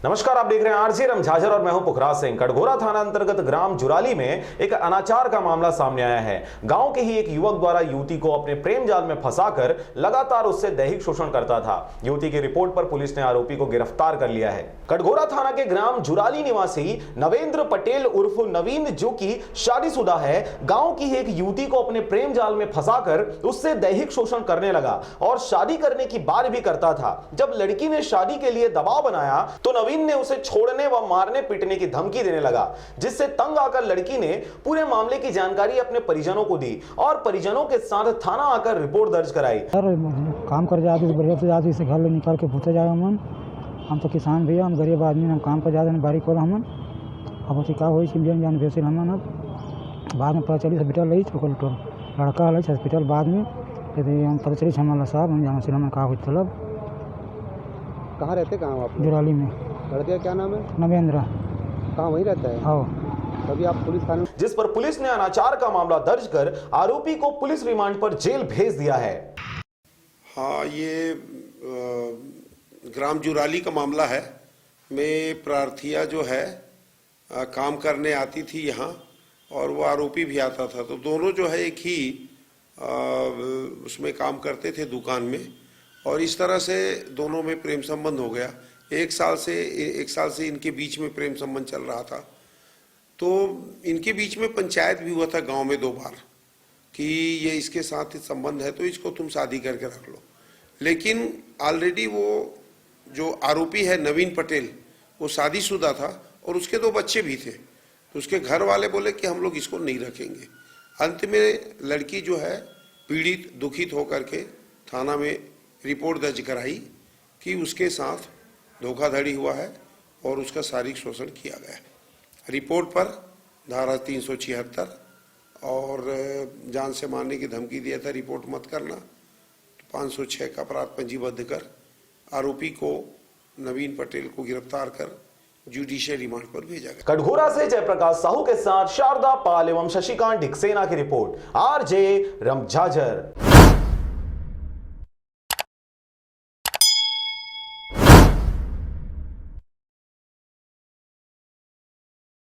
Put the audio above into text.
नमस्कार, आप देख रहे हैं आरजे रमझाझर और मैं हूं पुखराज सिंह। कटघोरा थाना अंतर्गत ग्राम जुराली में एक अनाचार का मामला सामने आया है। गांव के ही एक युवक द्वारा युवती को अपने प्रेम जाल में फंसाकर लगातार उससे दैहिक शोषण करता था। युवती की रिपोर्ट पर पुलिस ने आरोपी को गिरफ्तार कर लिया है। कटघोरा थाना के ग्राम जुराली निवासी नवेंद्र पटेल उर्फ नवीन, जो कि शादीशुदा है, गांव की एक युवती को अपने प्रेम जाल में फंसाकर उससे दैहिक शोषण करने लगा और शादी करने की बात भी करता था। जब लड़की ने शादी के लिए दबाव बनाया तो नवीन ने उसे छोड़ने व मारने पीटने की धमकी देने लगा, जिससे तंग आकर लड़की ने पूरे मामले की जानकारी अपने परिजनों को दी और परिजनों के साथ थाना आकर रिपोर्ट दर्ज कराई। काम कर जाते बढ़िया से जाते से घर ले निकाल के पूछे जाए हम तो किसान भैया, हम गरीब आदमी, हम काम पर जाते हैं बारी को हमन अब का हो जान बेसिल हमन अब बाद में पता चली हॉस्पिटल रही तो लड़का है हॉस्पिटल बाद में यदि हम पता चली हमारा साहब हम जाना सिल का हो तलब। कहाँ रहते, कहाँ आप? जुराली में। लड़के का क्या नाम है? नवेंद्र। कहाँ वहीं रहता है? हाँ। तभी आप पुलिस थाने, जिस पर पुलिस ने अनाचार का मामला दर्ज कर आरोपी को पुलिस रिमांड पर जेल भेज दिया है। हाँ, ये ग्राम जुराली का मामला है। मैं प्रार्थिया जो है काम करने आती थी यहाँ और वो आरोपी भी आता था, तो दोनों जो है एक ही उसमें काम करते थे दुकान में, और इस तरह से दोनों में प्रेम संबंध हो गया। एक साल से इनके बीच में प्रेम संबंध चल रहा था। तो इनके बीच में पंचायत भी हुआ था गांव में 2 बार कि ये इसके साथ संबंध है तो इसको तुम शादी करके रख लो। लेकिन ऑलरेडी वो जो आरोपी है नवीन पटेल, वो शादीशुदा था और उसके 2 बच्चे भी थे। तो उसके घर वाले बोले कि हम लोग इसको नहीं रखेंगे। अंत में लड़की जो है पीड़ित, दुखित होकर के थाना में रिपोर्ट दर्ज कराई कि उसके साथ धोखाधड़ी हुआ है और उसका शारीरिक शोषण किया गया है। रिपोर्ट पर धारा 376 और जान से मारने की धमकी दिया था, रिपोर्ट मत करना, तो 506 का अपराध पंजीबद्ध कर आरोपी को नवीन पटेल को गिरफ्तार कर जुडिशियल रिमांड पर भेजा गया। कटघोरा से जयप्रकाश साहू के साथ शारदा पाल एवं शशिकांत डिक्सेना की रिपोर्ट, आरजे रमझाझर।